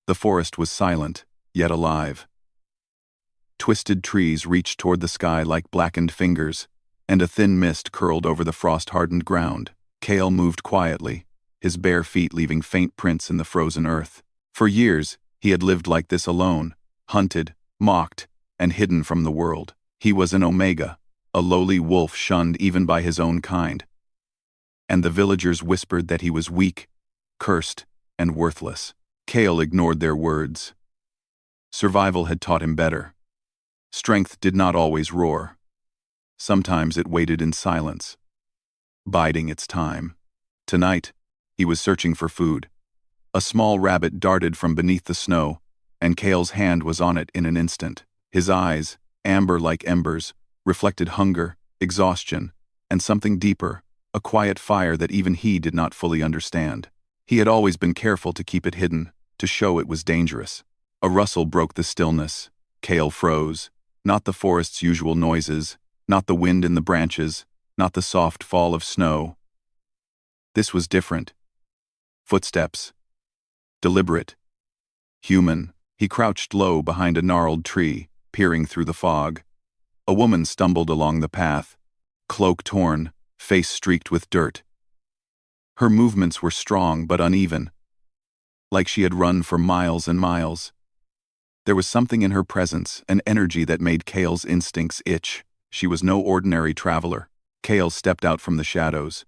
The forest was silent, yet alive. Twisted trees reached toward the sky like blackened fingers, and a thin mist curled over the frost-hardened ground. Cale moved quietly, his bare feet leaving faint prints in the frozen earth. For years, he had lived like this alone, hunted, mocked, and hidden from the world. He was an Omega, a lowly wolf shunned even by his own kind. And the villagers whispered that he was weak, cursed, and worthless. Cale ignored their words. Survival had taught him better. Strength did not always roar. Sometimes it waited in silence, biding its time. Tonight, he was searching for food. A small rabbit darted from beneath the snow, and Cale's hand was on it in an instant. His eyes, amber like embers, reflected hunger, exhaustion, and something deeper, a quiet fire that even he did not fully understand. He had always been careful to keep it hidden, to show it was dangerous. A rustle broke the stillness. Cale froze. Not the forest's usual noises, not the wind in the branches, not the soft fall of snow. This was different. Footsteps. Deliberate. Human. He crouched low behind a gnarled tree, peering through the fog. A woman stumbled along the path, cloak torn, face streaked with dirt. Her movements were strong but uneven, like she had run for miles and miles. There was something in her presence, an energy that made Cale's instincts itch. She was no ordinary traveler. Cale stepped out from the shadows.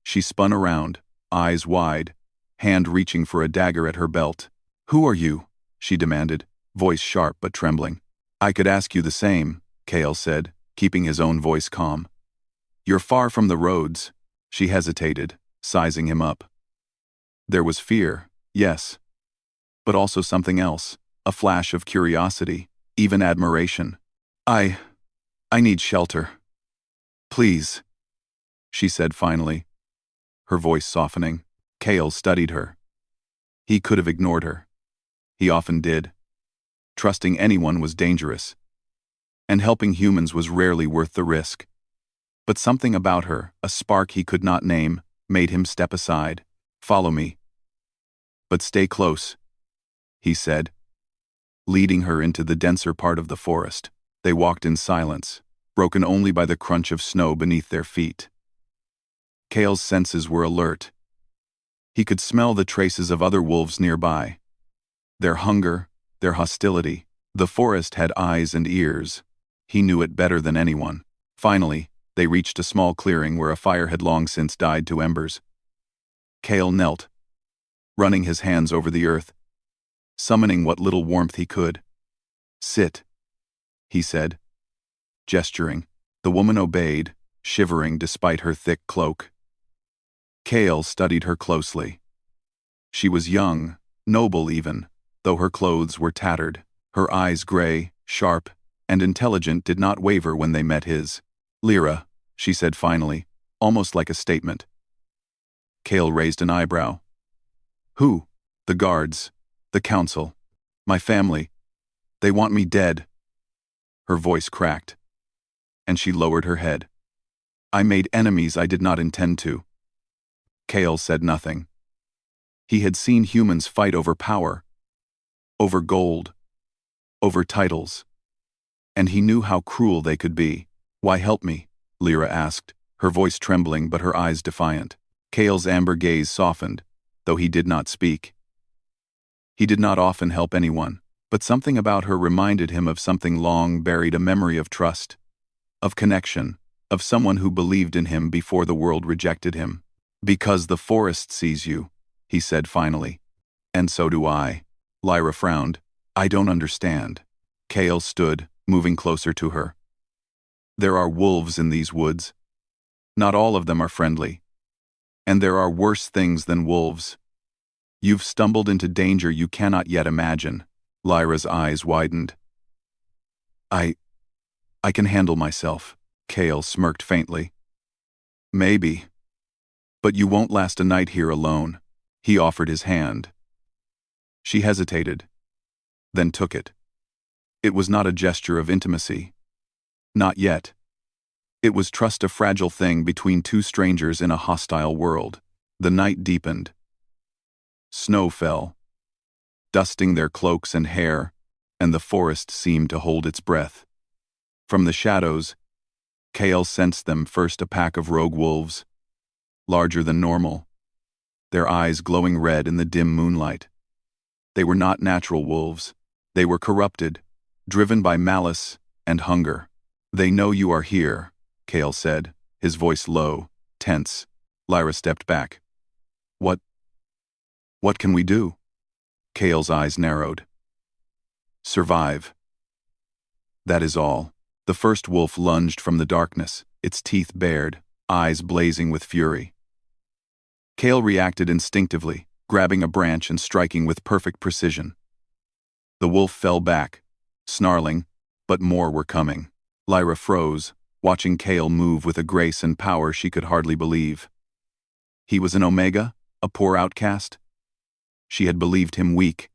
She spun around, eyes wide, hand reaching for a dagger at her belt. "Who are you?" she demanded, voice sharp but trembling. "I could ask you the same," Cale said, keeping his own voice calm. "You're far from the roads." She hesitated, sizing him up. There was fear, yes, but also something else. A flash of curiosity, even admiration. I need shelter. Please," she said finally, her voice softening. Cale studied her. He could have ignored her. He often did. Trusting anyone was dangerous, and helping humans was rarely worth the risk. But something about her, a spark he could not name, made him step aside. "Follow me. But stay close," he said, leading her into the denser part of the forest. They walked in silence, broken only by the crunch of snow beneath their feet. Cale's senses were alert. He could smell the traces of other wolves nearby. Their hunger, their hostility. The forest had eyes and ears. He knew it better than anyone. Finally, they reached a small clearing where a fire had long since died to embers. Cale knelt, running his hands over the earth, summoning what little warmth he could. "Sit," he said, gesturing. The woman obeyed, shivering despite her thick cloak. Cale studied her closely. She was young, noble even, though her clothes were tattered. Her eyes gray, sharp, and intelligent did not waver when they met his. "Lyra," she said finally, almost like a statement. Cale raised an eyebrow. "Who?" "The guards. The council. My family. They want me dead." Her voice cracked, and she lowered her head. "I made enemies I did not intend to." Cale said nothing. He had seen humans fight over power, over gold, over titles, and he knew how cruel they could be. "Why help me?" Lyra asked, her voice trembling but her eyes defiant. Cale's amber gaze softened, though he did not speak. He did not often help anyone, but something about her reminded him of something long buried, a memory of trust, of connection, of someone who believed in him before the world rejected him. "Because the forest sees you," he said finally. "And so do I." Lyra frowned. "I don't understand." Cale stood, moving closer to her. "There are wolves in these woods. Not all of them are friendly. And there are worse things than wolves. You've stumbled into danger you cannot yet imagine." Lyra's eyes widened. I can handle myself," Cale smirked faintly. "Maybe. But you won't last a night here alone." He offered his hand. She hesitated, then took it. It was not a gesture of intimacy. Not yet. It was trust, a fragile thing between two strangers in a hostile world. The night deepened. Snow fell. dusting their cloaks and hair, and the forest seemed to hold its breath. From the shadows, Kale sensed them first a pack of rogue wolves, larger than normal, their eyes glowing red in the dim moonlight. They were not natural wolves. They were corrupted, driven by malice and hunger. "They know you are here," Kale said, his voice low, tense. Lyra stepped back. What can we do?" Kale's eyes narrowed. "Survive. That is all." The first wolf lunged from the darkness, its teeth bared, eyes blazing with fury. Kale reacted instinctively, grabbing a branch and striking with perfect precision. The wolf fell back, snarling, but more were coming. Lyra froze, watching Kale move with a grace and power she could hardly believe. He was an Omega, a poor outcast? She had believed him weak.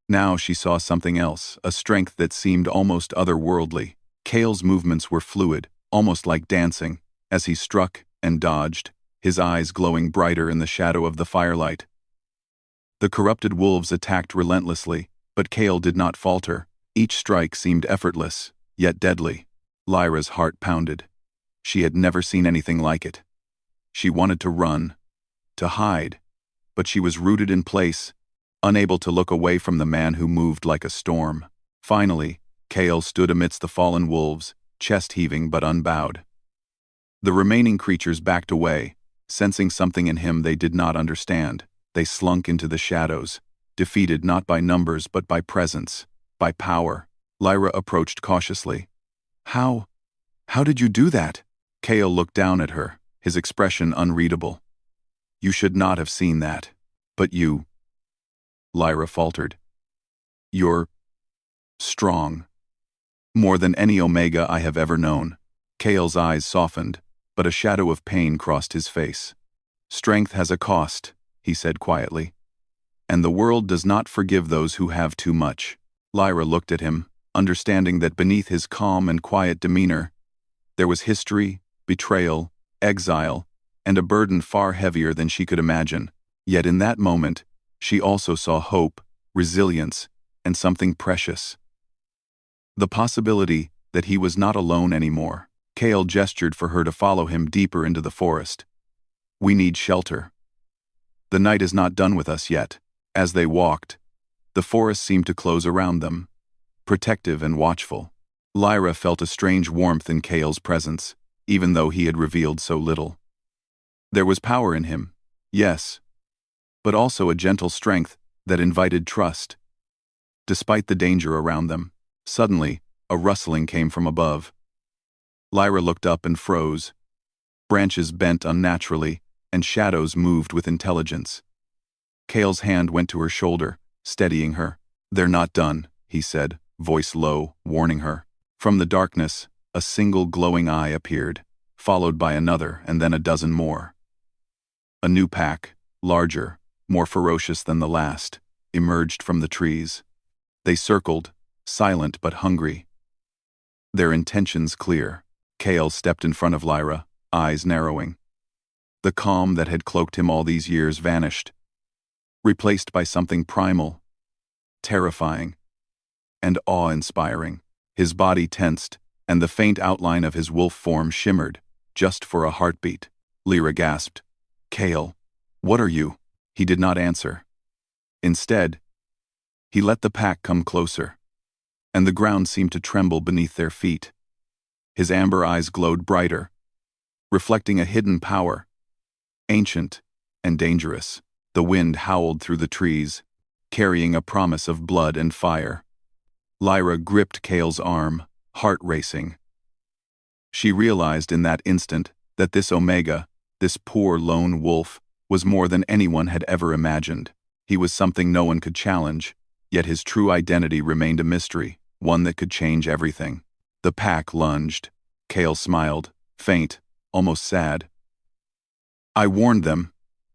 Now she saw something else, a strength that seemed almost otherworldly. Kale's movements were fluid, almost like dancing, as he struck and dodged, his eyes glowing brighter in the shadow of the firelight. The corrupted wolves attacked relentlessly, but Kale did not falter. Each strike seemed effortless, yet deadly. Lyra's heart pounded. She had never seen anything like it. She wanted to run, to hide, but she was rooted in place, unable to look away from the man who moved like a storm. Finally, Kale stood amidst the fallen wolves, chest heaving but unbowed. The remaining creatures backed away, sensing something in him they did not understand. They slunk into the shadows, defeated not by numbers but by presence, by power. Lyra approached cautiously. How did you do that?" Kale looked down at her, his expression unreadable. "You should not have seen that. But you..." Lyra faltered. "You're strong. More than any Omega I have ever known." Kale's eyes softened, but a shadow of pain crossed his face. "Strength has a cost," he said quietly. "And the world does not forgive those who have too much." Lyra looked at him, understanding that beneath his calm and quiet demeanor, there was history, betrayal, exile, and a burden far heavier than she could imagine. Yet in that moment, she also saw hope, resilience, and something precious. The possibility that he was not alone anymore. Kale gestured for her to follow him deeper into the forest. "We need shelter. The night is not done with us yet." As they walked, the forest seemed to close around them, protective and watchful. Lyra felt a strange warmth in Kale's presence, even though he had revealed so little. There was power in him, yes, but also a gentle strength that invited trust. Despite the danger around them, suddenly, a rustling came from above. Lyra looked up and froze. Branches bent unnaturally, and shadows moved with intelligence. Kale's hand went to her shoulder, steadying her. "They're not done," he said, voice low, warning her. From the darkness, a single glowing eye appeared, followed by another and then a dozen more. A new pack, larger, more ferocious than the last, emerged from the trees. They circled, silent but hungry. Their intentions clear. Kale stepped in front of Lyra, eyes narrowing. The calm that had cloaked him all these years vanished, replaced by something primal, terrifying, and awe-inspiring. His body tensed, and the faint outline of his wolf form shimmered, just for a heartbeat. Lyra gasped, "Kale, what are you?" He did not answer. Instead, he let the pack come closer, and the ground seemed to tremble beneath their feet. His amber eyes glowed brighter, reflecting a hidden power, ancient and dangerous. The wind howled through the trees, carrying a promise of blood and fire. Lyra gripped Kale's arm, heart racing. She realized in that instant that this Omega, this poor lone wolf, was more than anyone had ever imagined. He was something no one could challenge, yet his true identity remained a mystery, one that could change everything. The pack lunged. Kale smiled, faint, almost sad. "I warned them,"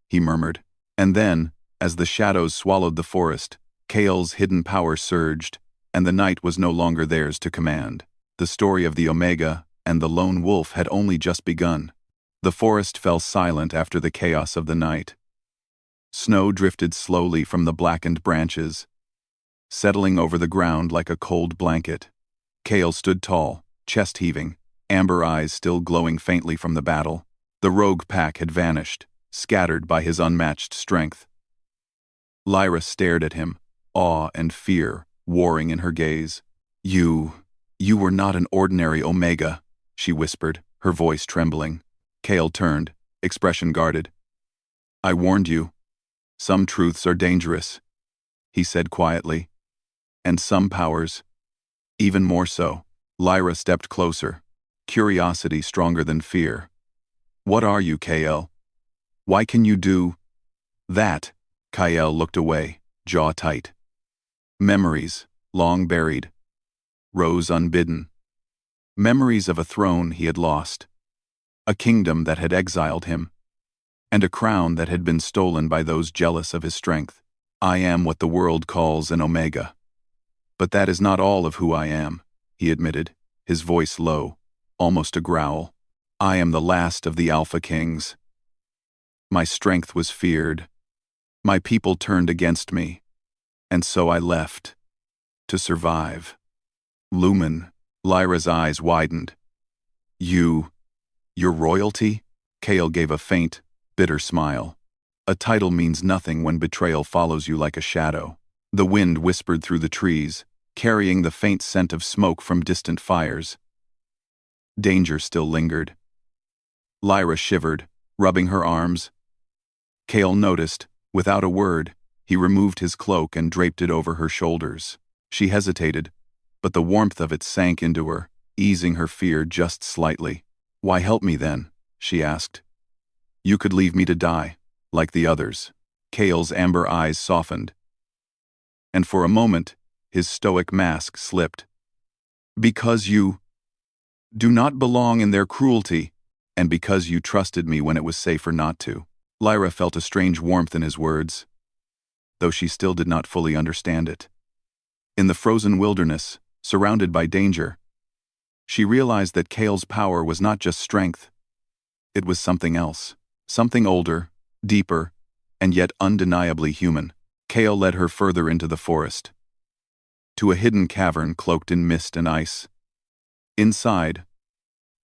he murmured. And then, as the shadows swallowed the forest, Kale's hidden power surged, and the night was no longer theirs to command. The story of the Omega and the lone wolf had only just begun. The forest fell silent after the chaos of the night. Snow drifted slowly from the blackened branches, settling over the ground like a cold blanket. Kale stood tall, chest heaving, amber eyes still glowing faintly from the battle. The rogue pack had vanished, scattered by his unmatched strength. Lyra stared at him, awe and fear warring in her gaze. You were not an ordinary Omega," she whispered, her voice trembling. Kale turned, expression guarded. "I warned you. Some truths are dangerous," he said quietly. "And some powers, even more so." Lyra stepped closer, curiosity stronger than fear. "What are you, Kael? Why can you do that?" Kael looked away, jaw tight. Memories, long buried, rose unbidden. Memories of a throne he had lost, a kingdom that had exiled him, and a crown that had been stolen by those jealous of his strength. "I am what the world calls an Omega. But that is not all of who I am," he admitted, his voice low, almost a growl. "I am the last of the Alpha Kings. My strength was feared. My people turned against me, and so I left. To survive." "Lumen," Lyra's eyes widened. Your royalty?" Kale gave a faint, bitter smile. "A title means nothing when betrayal follows you like a shadow." The wind whispered through the trees, carrying the faint scent of smoke from distant fires. Danger still lingered. Lyra shivered, rubbing her arms. Kale noticed, without a word, he removed his cloak and draped it over her shoulders. She hesitated, but the warmth of it sank into her, easing her fear just slightly. "Why help me then?" she asked. "You could leave me to die, like the others." Kale's amber eyes softened, and for a moment, his stoic mask slipped. "Because you do not belong in their cruelty, and because you trusted me when it was safer not to." Lyra felt a strange warmth in his words, though she still did not fully understand it. In the frozen wilderness, surrounded by danger, she realized that Kale's power was not just strength. It was something else, something older, deeper, and yet undeniably human. Kale led her further into the forest, to a hidden cavern cloaked in mist and ice. Inside,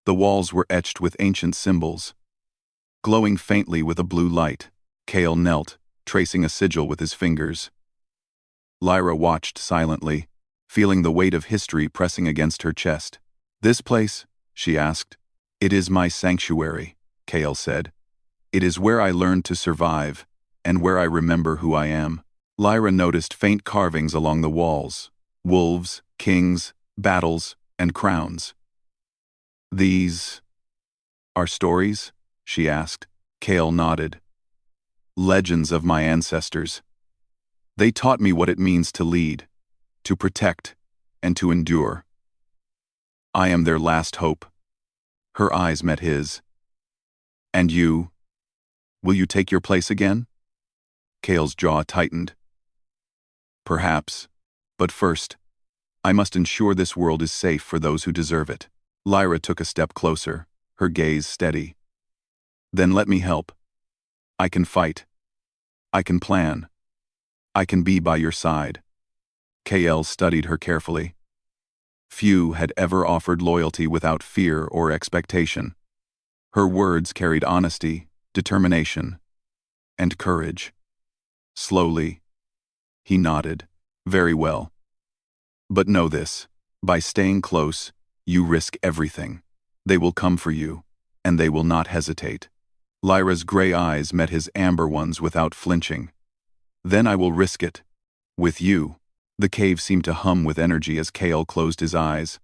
the walls were etched with ancient symbols, glowing faintly with a blue light. Kale knelt, tracing a sigil with his fingers. Lyra watched silently, feeling the weight of history pressing against her chest. "This place?" she asked. "It is my sanctuary," Kale said. "It is where I learned to survive, and where I remember who I am." Lyra noticed faint carvings along the walls: wolves, kings, battles, and crowns. "These are stories?" she asked. Kale nodded. "Legends of my ancestors. They taught me what it means to lead, to protect, and to endure. I am their last hope." Her eyes met his. "And you? Will you take your place again?" Kale's jaw tightened. "Perhaps. But first, I must ensure this world is safe for those who deserve it." Lyra took a step closer, her gaze steady. "Then let me help. I can fight. I can plan. I can be by your side." Kael studied her carefully. Few had ever offered loyalty without fear or expectation. Her words carried honesty, determination, and courage. Slowly, he nodded. "Very well. But know this, by staying close, you risk everything. They will come for you, and they will not hesitate." Lyra's gray eyes met his amber ones without flinching. "Then I will risk it. With you." The cave seemed to hum with energy as Kael closed his eyes,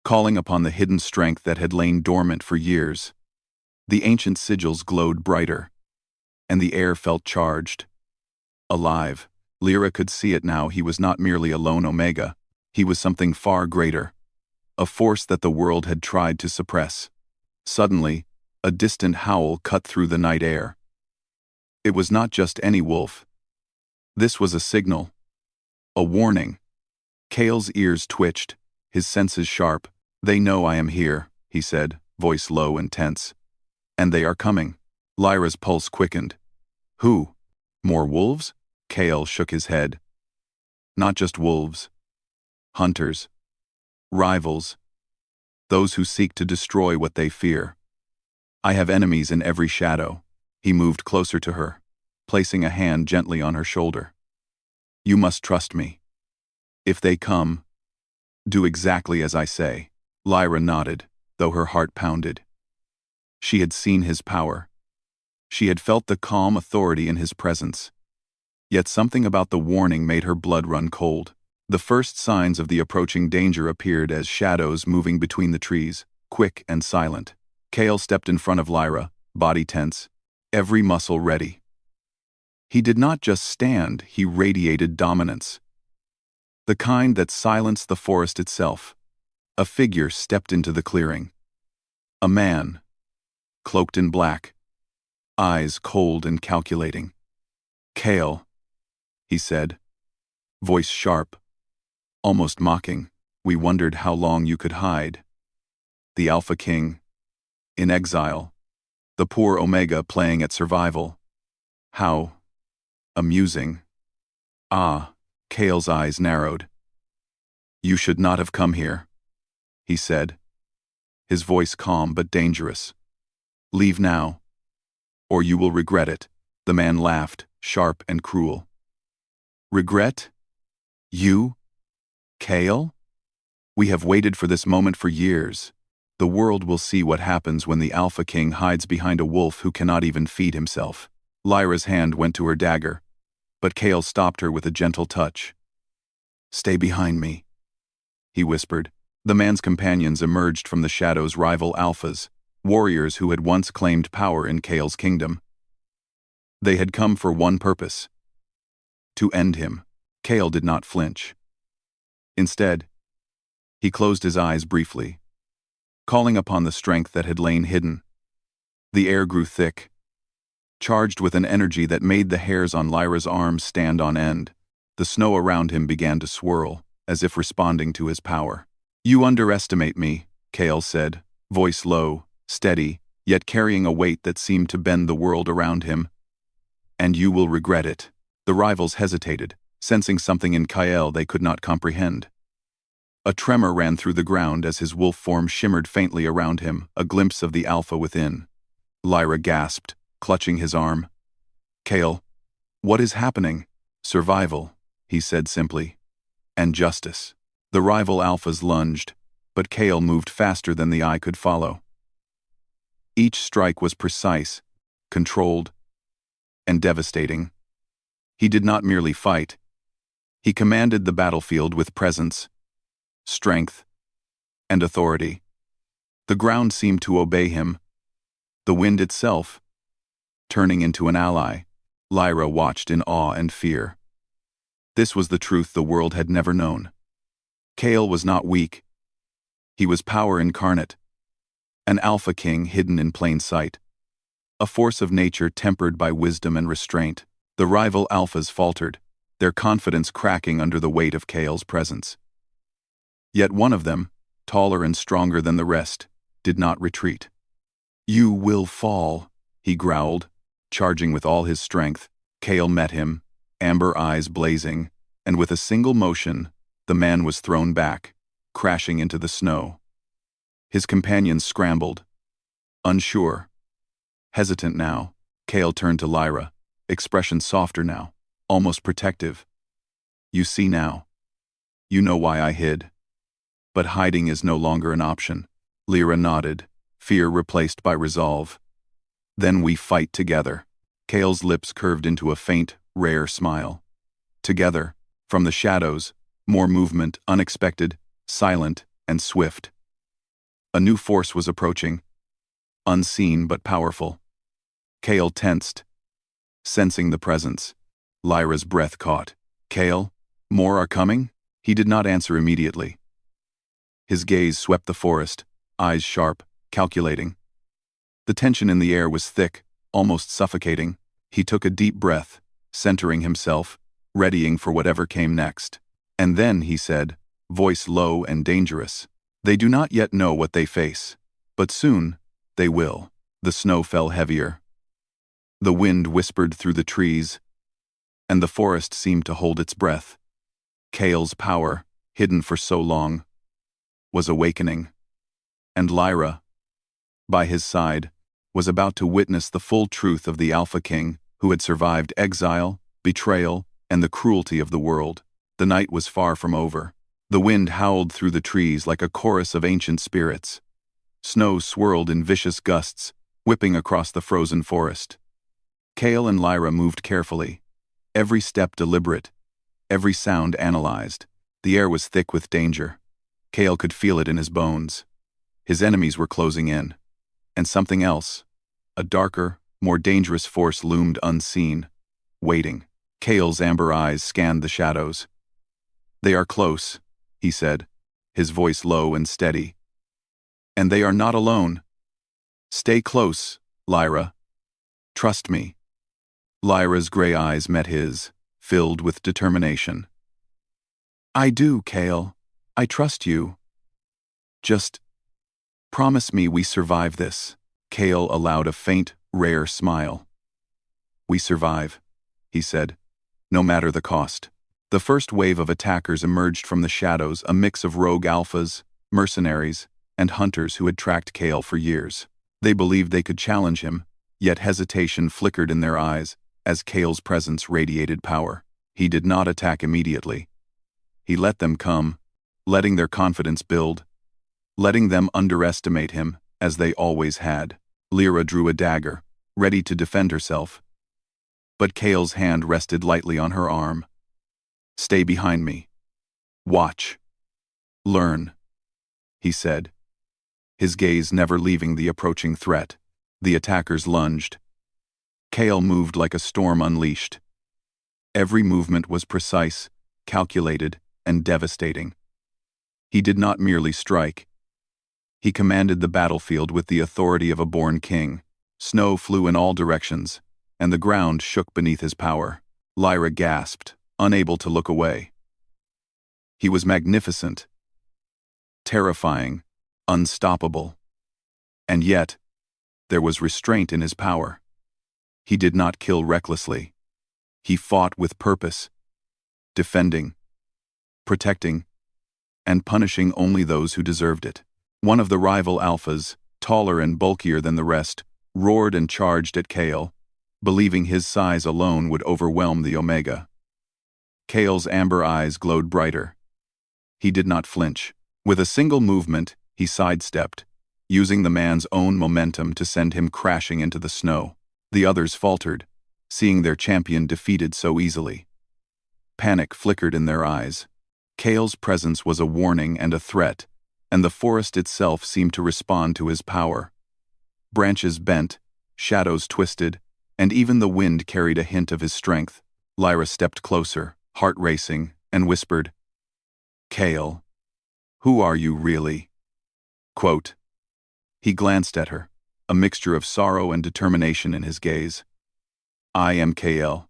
calling upon the hidden strength that had lain dormant for years. The ancient sigils glowed brighter, and the air felt charged. Alive. Lyra could see it now. He was not merely a lone Omega. He was something far greater, a force that the world had tried to suppress. Suddenly, a distant howl cut through the night air. It was not just any wolf. This was a signal, a warning. Kael's ears twitched, his senses sharp. "They know I am here," he said, voice low and tense. "And they are coming." Lyra's pulse quickened. "Who? More wolves?" Kael shook his head. Not just wolves. Hunters. Rivals. Those who seek to destroy what they fear. I have enemies in every shadow. He moved closer to her, placing a hand gently on her shoulder. You must trust me. If they come, do exactly as I say. Lyra nodded, though her heart pounded. She had seen his power. She had felt the calm authority in his presence. Yet something about the warning made her blood run cold. The first signs of the approaching danger appeared as shadows moving between the trees, quick and silent. Cale stepped in front of Lyra, body tense, every muscle ready. He did not just stand, he radiated dominance. The kind that silenced the forest itself. A figure stepped into the clearing. A man, cloaked in black, eyes cold and calculating. Cale, he said, voice sharp, almost mocking. We wondered how long you could hide. The Alpha King, in exile. The poor Omega playing at survival. How amusing. Ah, Cale's eyes narrowed. You should not have come here, he said, his voice calm but dangerous. Leave now, or you will regret it. The man laughed, sharp and cruel. Regret? You? Cale? We have waited for this moment for years. The world will see what happens when the Alpha King hides behind a wolf who cannot even feed himself. Lyra's hand went to her dagger, but Cale stopped her with a gentle touch. Stay behind me, he whispered. The man's companions emerged from the shadows, rival alphas, warriors who had once claimed power in Cale's kingdom. They had come for one purpose: to end him. Cale did not flinch. Instead, he closed his eyes briefly, calling upon the strength that had lain hidden. The air grew thick, charged with an energy that made the hairs on Lyra's arms stand on end. The snow around him began to swirl, as if responding to his power. You underestimate me, Cale said, voice low, steady, yet carrying a weight that seemed to bend the world around him. And you will regret it. The rivals hesitated, sensing something in Cale they could not comprehend. A tremor ran through the ground as his wolf form shimmered faintly around him, a glimpse of the alpha within. Lyra gasped, clutching his arm. Cale, what is happening? Survival, he said simply. And justice. The rival alphas lunged, but Cale moved faster than the eye could follow. Each strike was precise, controlled, and devastating. He did not merely fight. He commanded the battlefield with presence, strength, and authority. The ground seemed to obey him, the wind itself, turning into an ally. Lyra watched in awe and fear. This was the truth the world had never known. Cale was not weak. He was power incarnate, an Alpha King hidden in plain sight, a force of nature tempered by wisdom and restraint. The rival alphas faltered, their confidence cracking under the weight of Cale's presence. Yet one of them, taller and stronger than the rest, did not retreat. You will fall, he growled, charging with all his strength. Cale met him, amber eyes blazing, and with a single motion, the man was thrown back, crashing into the snow. His companions scrambled, unsure. Hesitant now, Cale turned to Lyra, expression softer now, almost protective. You see now. You know why I hid. But hiding is no longer an option. Lyra nodded, fear replaced by resolve. Then we fight together. Cale's lips curved into a faint, rare smile. Together, from the shadows, more movement, unexpected, silent, and swift. A new force was approaching, unseen but powerful. Cale tensed, sensing the presence. Lyra's breath caught. Cale, more are coming? He did not answer immediately. His gaze swept the forest, eyes sharp, calculating. The tension in the air was thick, almost suffocating. He took a deep breath, centering himself, readying for whatever came next. And then, he said, voice low and dangerous, they do not yet know what they face, but soon they will. The snow fell heavier. The wind whispered through the trees, and the forest seemed to hold its breath. Kale's power, hidden for so long, was awakening. And Lyra, by his side, was about to witness the full truth of the Alpha King who had survived exile, betrayal, and the cruelty of the world. The night was far from over. The wind howled through the trees like a chorus of ancient spirits. Snow swirled in vicious gusts, whipping across the frozen forest. Kale and Lyra moved carefully, every step deliberate, every sound analyzed. The air was thick with danger. Kale could feel it in his bones. His enemies were closing in. And something else, a darker, more dangerous force loomed unseen, waiting. Kale's amber eyes scanned the shadows. "They are close," he said, his voice low and steady. "And they are not alone. Stay close, Lyra. Trust me." Lyra's gray eyes met his, filled with determination. "I do, Kale. I trust you. Just promise me we survive this." Kale allowed a faint, rare smile. "We survive," he said, "no matter the cost." The first wave of attackers emerged from the shadows, a mix of rogue alphas, mercenaries, and hunters who had tracked Kale for years. They believed they could challenge him, yet hesitation flickered in their eyes as Kale's presence radiated power. He did not attack immediately. He let them come, letting their confidence build, letting them underestimate him, as they always had. Lyra drew a dagger, ready to defend herself. But Kale's hand rested lightly on her arm. "Stay behind me. Watch. Learn," he said, his gaze never leaving the approaching threat. The attackers lunged. Kale moved like a storm unleashed. Every movement was precise, calculated, and devastating. He did not merely strike. He commanded the battlefield with the authority of a born king. Snow flew in all directions, and the ground shook beneath his power. Lyra gasped, unable to look away. He was magnificent, terrifying, unstoppable. And yet, there was restraint in his power. He did not kill recklessly. He fought with purpose, defending, protecting, and punishing only those who deserved it. One of the rival alphas, taller and bulkier than the rest, roared and charged at Kale, believing his size alone would overwhelm the Omega. Kale's amber eyes glowed brighter. He did not flinch. With a single movement, he sidestepped, using the man's own momentum to send him crashing into the snow. The others faltered, seeing their champion defeated so easily. Panic flickered in their eyes. Kale's presence was a warning and a threat, and the forest itself seemed to respond to his power. Branches bent, shadows twisted, and even the wind carried a hint of his strength. Lyra stepped closer, heart racing, and whispered, "Kale, who are you really?" Quote. He glanced at her, a mixture of sorrow and determination in his gaze. "I am Kale.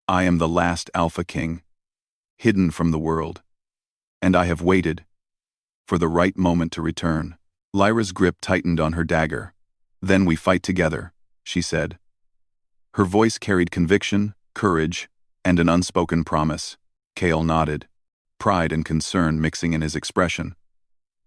I am the last Alpha King, hidden from the world, and I have waited for the right moment to return." Lyra's grip tightened on her dagger. "Then we fight together," she said. Her voice carried conviction, courage, and an unspoken promise. Kale nodded, pride and concern mixing in his expression.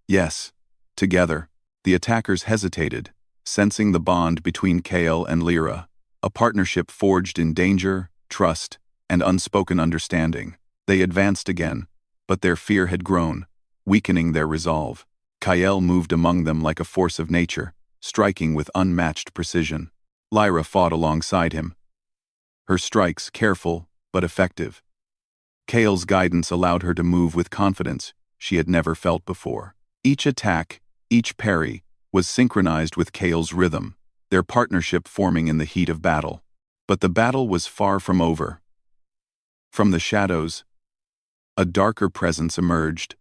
"Yes, together." The attackers hesitated, sensing the bond between Kale and Lyra, a partnership forged in danger, trust, and unspoken understanding. They advanced again, but their fear had grown, weakening their resolve. Kale moved among them like a force of nature, striking with unmatched precision. Lyra fought alongside him, her strikes careful but effective. Kale's guidance allowed her to move with confidence she had never felt before. Each attack, each parry, was synchronized with Kale's rhythm, their partnership forming in the heat of battle. But the battle was far from over. From the shadows, a darker presence emerged,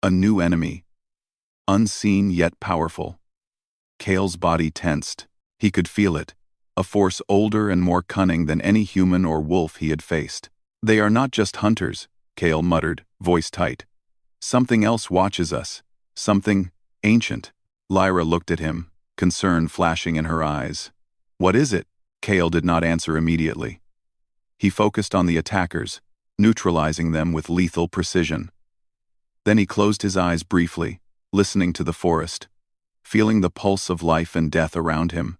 a new enemy, unseen yet powerful. Kale's body tensed. He could feel it, a force older and more cunning than any human or wolf he had faced. "They are not just hunters," Kale muttered, voice tight. "Something else watches us, something ancient." Lyra looked at him, concern flashing in her eyes. "What is it?" Kale did not answer immediately. He focused on the attackers, neutralizing them with lethal precision. Then he closed his eyes briefly, listening to the forest, feeling the pulse of life and death around him.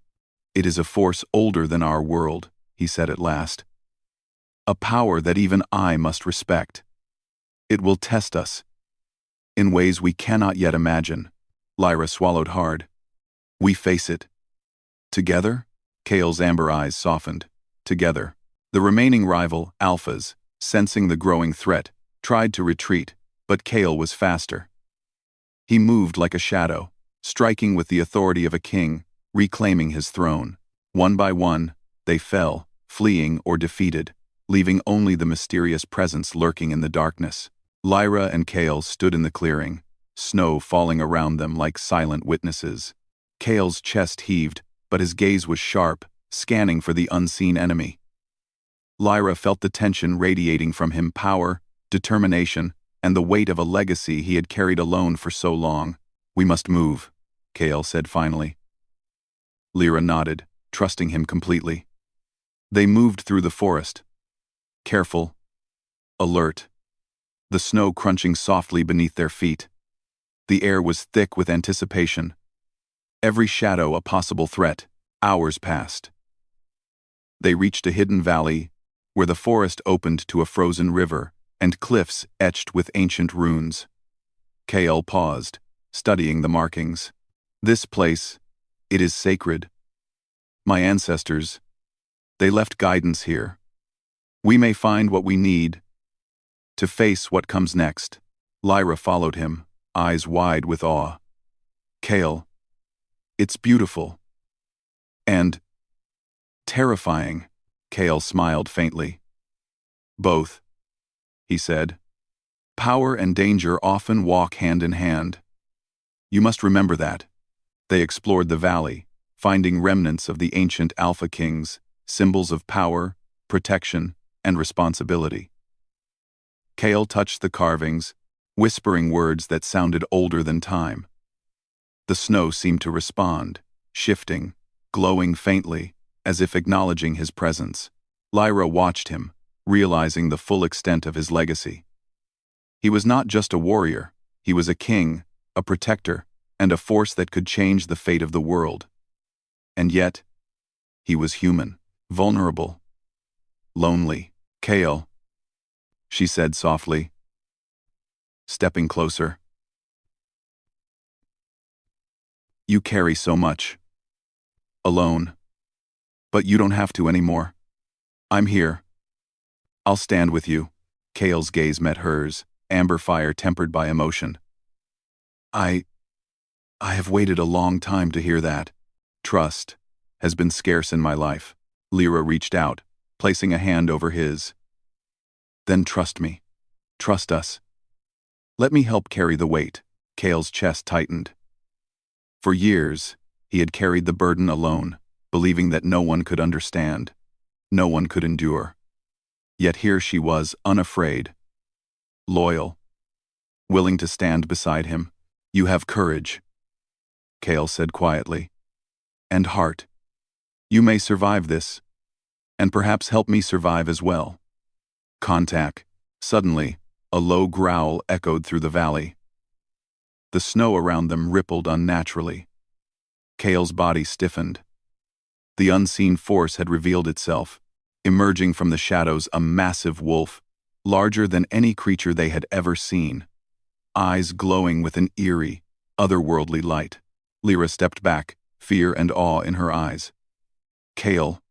"It is a force older than our world," he said at last. "A power that even I must respect. It will test us in ways we cannot yet imagine." Lyra swallowed hard. "We face it. Together?" Kale's amber eyes softened. "Together." The remaining rival, alphas, sensing the growing threat, tried to retreat, but Kale was faster. He moved like a shadow, striking with the authority of a king, reclaiming his throne. One by one, they fell, fleeing or defeated, leaving only the mysterious presence lurking in the darkness. Lyra and Kale stood in the clearing, snow falling around them like silent witnesses. Kale's chest heaved, but his gaze was sharp, scanning for the unseen enemy. Lyra felt the tension radiating from him, power, determination, and the weight of a legacy he had carried alone for so long. "We must move," Kale said finally. Lyra nodded, trusting him completely. They moved through the forest. Careful, alert, the snow crunching softly beneath their feet. The air was thick with anticipation. Every shadow a possible threat. Hours passed. They reached a hidden valley, where the forest opened to a frozen river and cliffs etched with ancient runes. Kale paused, studying the markings. "This place, it is sacred. My ancestors, they left guidance here. We may find what we need to face what comes next." Lyra followed him, eyes wide with awe. "Kale, it's beautiful. And terrifying." Kale smiled faintly. "Both," he said. "Power and danger often walk hand in hand. You must remember that." They explored the valley, finding remnants of the ancient Alpha Kings, symbols of power, protection, and responsibility. Kale touched the carvings, whispering words that sounded older than time. The snow seemed to respond, shifting, glowing faintly, as if acknowledging his presence. Lyra watched him, realizing the full extent of his legacy. He was not just a warrior, he was a king, a protector, and a force that could change the fate of the world. And yet, he was human, vulnerable, lonely. "Kale," she said softly, stepping closer. "You carry so much. Alone. But you don't have to anymore. I'm here. I'll stand with you." Kale's gaze met hers, amber fire tempered by emotion. I have waited a long time to hear that. Trust has been scarce in my life." Lyra reached out, placing a hand over his. "Then trust me. Trust us. Let me help carry the weight." Kale's chest tightened. For years, he had carried the burden alone, believing that no one could understand, no one could endure. Yet here she was, unafraid, loyal, willing to stand beside him. "You have courage," Kale said quietly, "and heart. You may survive this, and perhaps help me survive as well." Contact. Suddenly, a low growl echoed through the valley. The snow around them rippled unnaturally. Kale's body stiffened. The unseen force had revealed itself, emerging from the shadows, a massive wolf, larger than any creature they had ever seen, eyes glowing with an eerie, otherworldly light. Lyra stepped back, fear and awe in her eyes. "Kale,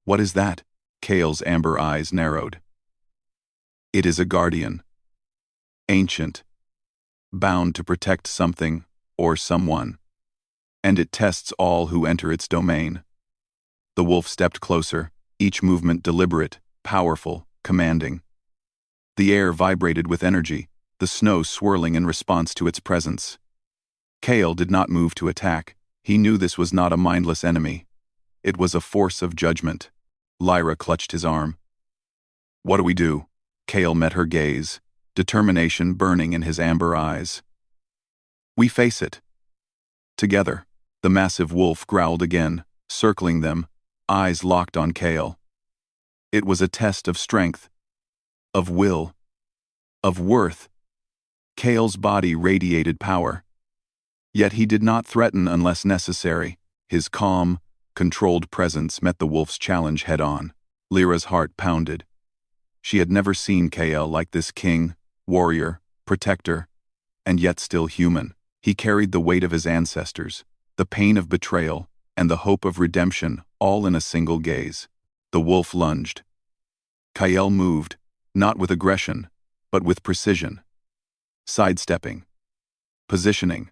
what is that?" Kale's amber eyes narrowed. "It is a guardian. Ancient. Bound to protect something or someone. And it tests all who enter its domain." The wolf stepped closer, each movement deliberate, powerful, commanding. The air vibrated with energy, the snow swirling in response to its presence. Kale did not move to attack. He knew this was not a mindless enemy. It was a force of judgment. Lyra clutched his arm. "What do we do?" Kale met her gaze, determination burning in his amber eyes. "We face it. Together." The massive wolf growled again, circling them, eyes locked on Kale. It was a test of strength, of will, of worth. Kale's body radiated power. Yet he did not threaten unless necessary. His calm, controlled presence met the wolf's challenge head-on. Lyra's heart pounded. She had never seen Kale like this: king, warrior, protector, and yet still human. He carried the weight of his ancestors, the pain of betrayal, and the hope of redemption, all in a single gaze. The wolf lunged. Kale moved, not with aggression, but with precision. Sidestepping. Positioning.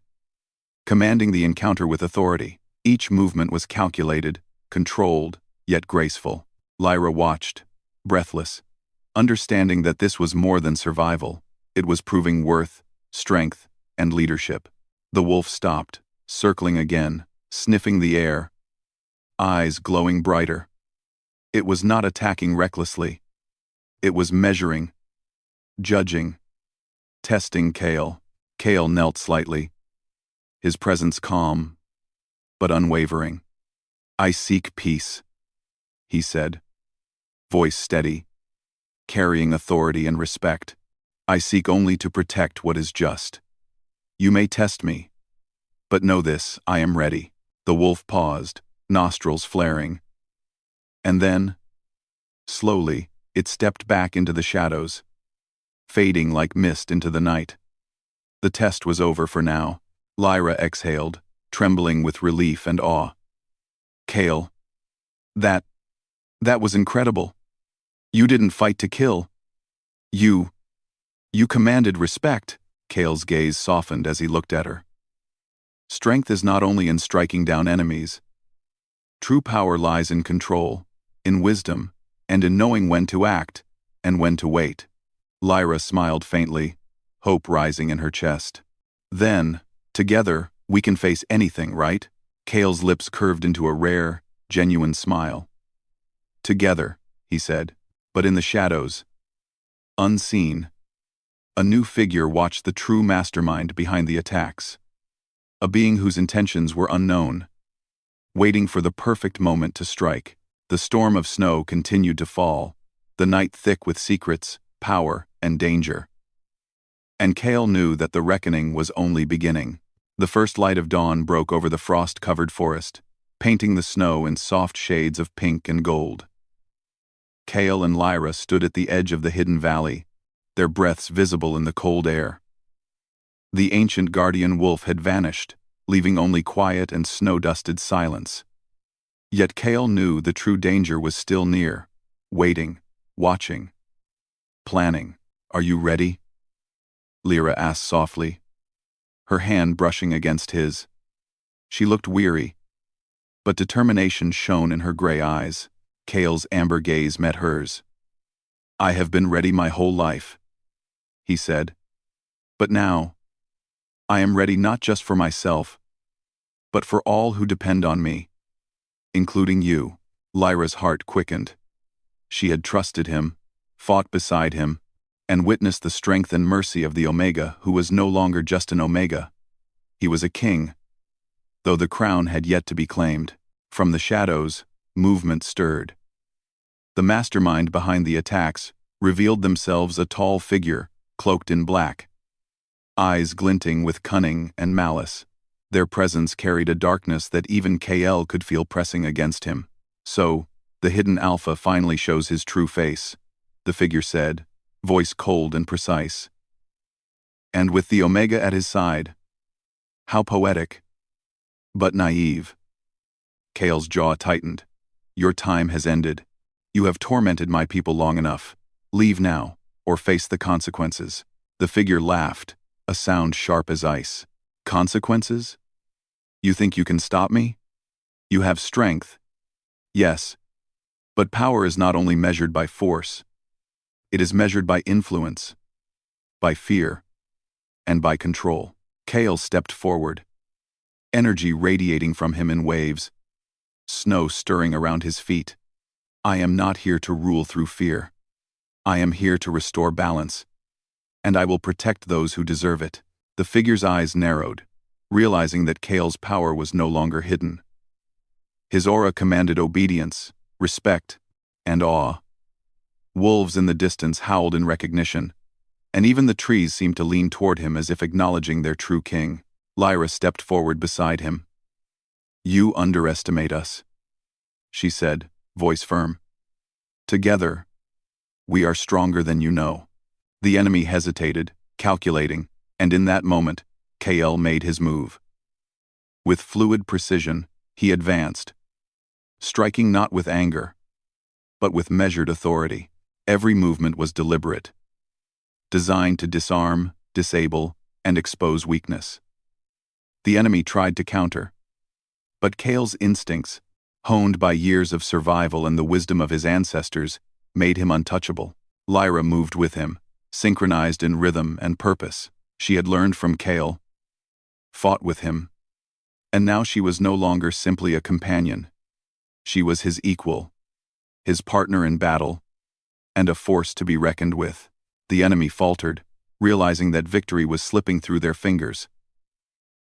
Commanding the encounter with authority. Each movement was calculated, controlled, yet graceful. Lyra watched, breathless, understanding that this was more than survival. It was proving worth, strength, and leadership. The wolf stopped, circling again, sniffing the air, eyes glowing brighter. It was not attacking recklessly. It was measuring, judging, testing Kale. Kale knelt slightly, his presence calm, but unwavering. "I seek peace," he said, voice steady, carrying authority and respect. "I seek only to protect what is just. You may test me, but know this: I am ready." The wolf paused, nostrils flaring. And then, slowly, it stepped back into the shadows, fading like mist into the night. The test was over for now. Lyra exhaled, trembling with relief and awe. "Kale, that was incredible. You didn't fight to kill. You commanded respect." Kale's gaze softened as he looked at her. Strength is not only in striking down enemies. True power lies in control, in wisdom, and in knowing when to act and when to wait. Lyra smiled faintly, hope rising in her chest. "Then, together, we can face anything, right?" Kale's lips curved into a rare, genuine smile. "Together," he said, but in the shadows, unseen, a new figure watched the true mastermind behind the attacks. A being whose intentions were unknown, waiting for the perfect moment to strike. The storm of snow continued to fall, the night thick with secrets, power, and danger. And Kale knew that the reckoning was only beginning. The first light of dawn broke over the frost-covered forest, painting the snow in soft shades of pink and gold. Kale and Lyra stood at the edge of the hidden valley, their breaths visible in the cold air. The ancient guardian wolf had vanished, leaving only quiet and snow-dusted silence. Yet Kale knew the true danger was still near, waiting, watching, planning. "Are you ready?" Lyra asked softly, her hand brushing against his. She looked weary, but determination shone in her gray eyes. Kale's amber gaze met hers. "I have been ready my whole life," he said. "But now, I am ready not just for myself, but for all who depend on me, including you." Lyra's heart quickened. She had trusted him, fought beside him, and witnessed the strength and mercy of the Omega, who was no longer just an Omega. He was a king, though the crown had yet to be claimed. From the shadows, movement stirred. The mastermind behind the attacks revealed themselves, a tall figure, cloaked in black, eyes glinting with cunning and malice. Their presence carried a darkness that even Kale could feel pressing against him. "So, the hidden Alpha finally shows his true face," the figure said, voice cold and precise. "And with the Omega at his side. How poetic, but naive." Kale's jaw tightened. "Your time has ended. You have tormented my people long enough. Leave now, or face the consequences." The figure laughed, a sound sharp as ice. "Consequences? You think you can stop me? You have strength. Yes, but power is not only measured by force. It is measured by influence, by fear, and by control." Kale stepped forward, energy radiating from him in waves, snow stirring around his feet. "I am not here to rule through fear. I am here to restore balance, and I will protect those who deserve it." The figure's eyes narrowed, realizing that Kale's power was no longer hidden. His aura commanded obedience, respect, and awe. Wolves in the distance howled in recognition, and even the trees seemed to lean toward him as if acknowledging their true king. Lyra stepped forward beside him. "You underestimate us," she said, voice firm. "Together, we are stronger than you know." The enemy hesitated, calculating, and in that moment, KL made his move. With fluid precision, he advanced, striking not with anger, but with measured authority. Every movement was deliberate, designed to disarm, disable, and expose weakness. The enemy tried to counter, but Kale's instincts, honed by years of survival and the wisdom of his ancestors, made him untouchable. Lyra moved with him, synchronized in rhythm and purpose. She had learned from Kale, fought with him, and now she was no longer simply a companion. She was his equal, his partner in battle, and a force to be reckoned with. The enemy faltered, realizing that victory was slipping through their fingers.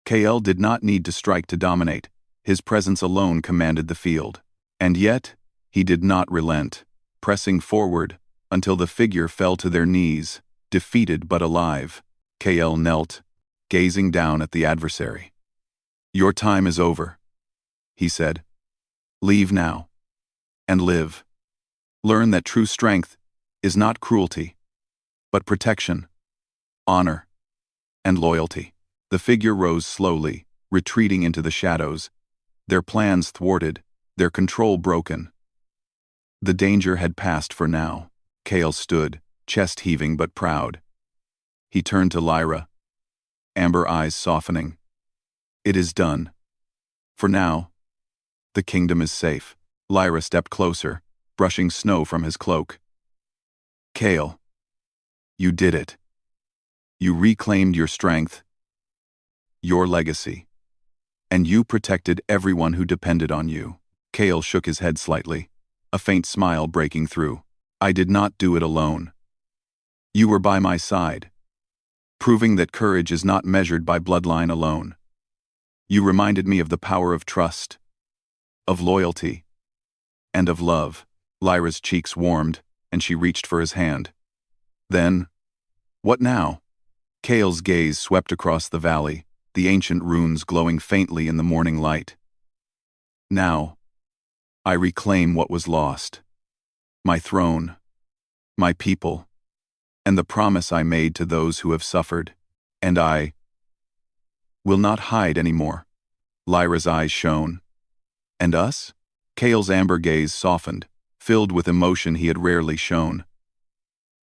Kale did not need to strike to dominate. His presence alone commanded the field. And yet, he did not relent, pressing forward until the figure fell to their knees, defeated but alive. Kale knelt, gazing down at the adversary. "Your time is over," he said. "Leave now, and live. Learn that true strength is not cruelty, but protection, honor, and loyalty." The figure rose slowly, retreating into the shadows, their plans thwarted, their control broken. The danger had passed for now. Kale stood, chest heaving but proud. He turned to Lyra, amber eyes softening. "It is done. For now, the kingdom is safe." Lyra stepped closer, brushing snow from his cloak. "Kale, you did it. You reclaimed your strength, your legacy, and you protected everyone who depended on you." Kale shook his head slightly, a faint smile breaking through. "I did not do it alone. You were by my side, proving that courage is not measured by bloodline alone. You reminded me of the power of trust, of loyalty, and of love." Lyra's cheeks warmed, and she reached for his hand. "Then, what now?" Kale's gaze swept across the valley, the ancient runes glowing faintly in the morning light. "Now, I reclaim what was lost. My throne, my people, and the promise I made to those who have suffered. And I will not hide anymore." Lyra's eyes shone. "And us?" Kale's amber gaze softened, filled with emotion he had rarely shown.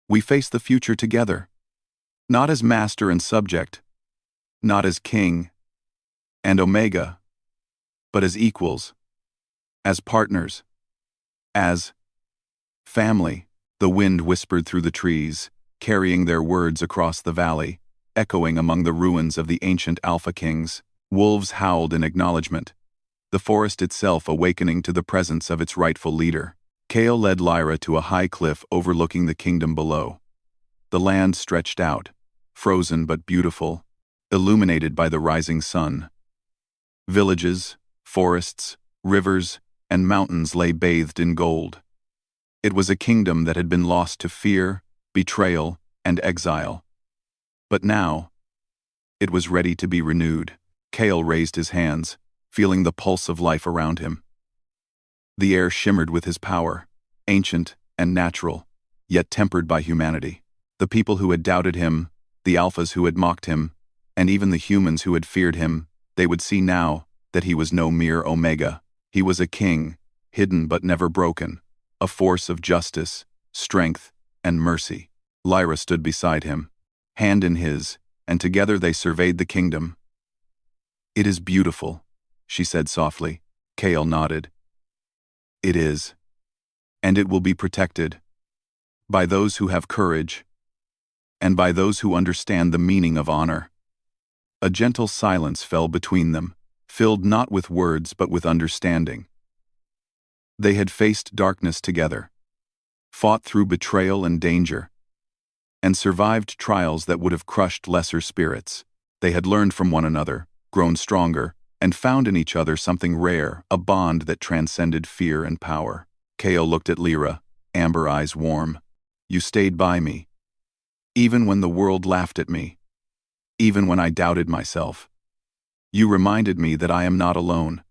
"We face the future together, not as master and subject, not as king and omega, but as equals, as partners, as family." The wind whispered through the trees, carrying their words across the valley, echoing among the ruins of the ancient Alpha Kings. Wolves howled in acknowledgement, the forest itself awakening to the presence of its rightful leader. Kale led Lyra to a high cliff overlooking the kingdom below. The land stretched out, frozen but beautiful, illuminated by the rising sun. Villages, forests, rivers, and mountains lay bathed in gold. It was a kingdom that had been lost to fear, betrayal, and exile. But now, it was ready to be renewed. Kale raised his hands, feeling the pulse of life around him. The air shimmered with his power, ancient and natural, yet tempered by humanity. The people who had doubted him, the alphas who had mocked him, and even the humans who had feared him, they would see now that he was no mere omega. He was a king, hidden but never broken, a force of justice, strength, and mercy. Lyra stood beside him, hand in his, and together they surveyed the kingdom. "It is beautiful," she said softly. Kale nodded. "It is. And it will be protected. By those who have courage, and by those who understand the meaning of honor." A gentle silence fell between them, filled not with words but with understanding. They had faced darkness together, fought through betrayal and danger, and survived trials that would have crushed lesser spirits. They had learned from one another, grown stronger, and found in each other something rare, a bond that transcended fear and power. Kale looked at Lyra, amber eyes warm. You stayed by me, even when the world laughed at me, even when I doubted myself. You reminded me that I am not alone.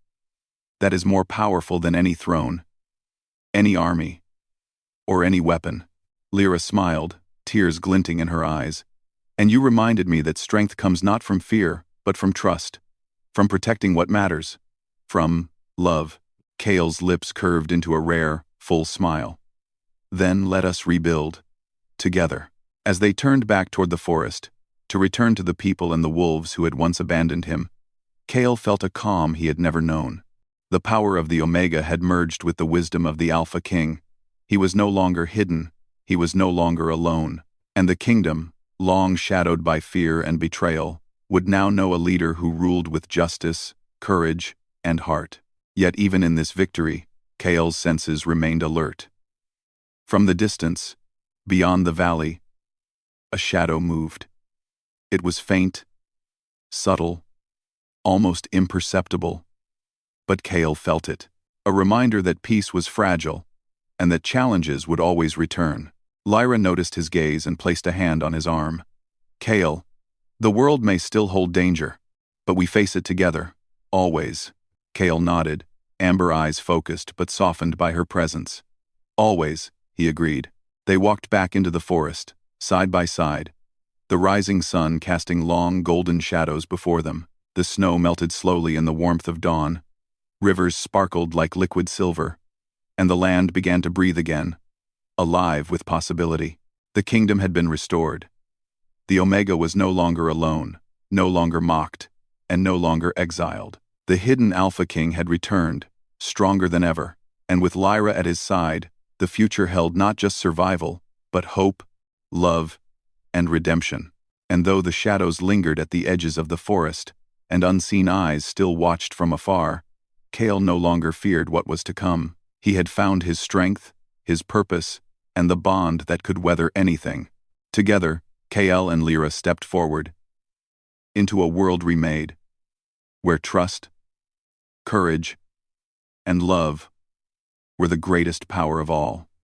That is more powerful than any throne, any army, or any weapon. Lyra smiled, tears glinting in her eyes. And you reminded me that strength comes not from fear, but from trust, from protecting what matters, from love. Kale's lips curved into a rare, full smile. Then let us rebuild, together. As they turned back toward the forest, to return to the people and the wolves who had once abandoned him, Kale felt a calm he had never known. The power of the Omega had merged with the wisdom of the Alpha King. He was no longer hidden, he was no longer alone, and the kingdom, long shadowed by fear and betrayal, would now know a leader who ruled with justice, courage, and heart. Yet even in this victory, Kale's senses remained alert. From the distance, beyond the valley, a shadow moved. It was faint, subtle, almost imperceptible. But Kale felt it, a reminder that peace was fragile, and that challenges would always return. Lyra noticed his gaze and placed a hand on his arm. Kale, the world may still hold danger, but we face it together, always. Kale nodded, amber eyes focused but softened by her presence. Always, he agreed. They walked back into the forest, side by side, the rising sun casting long golden shadows before them. The snow melted slowly in the warmth of dawn. Rivers sparkled like liquid silver, and the land began to breathe again, alive with possibility. The kingdom had been restored. The Omega was no longer alone, no longer mocked, and no longer exiled. The hidden Alpha King had returned, stronger than ever, and with Lyra at his side, the future held not just survival, but hope, love, and redemption. And though the shadows lingered at the edges of the forest, and unseen eyes still watched from afar, Kale no longer feared what was to come. He had found his strength, his purpose, and the bond that could weather anything. Together, Kale and Lyra stepped forward into a world remade, where trust, courage, and love were the greatest power of all.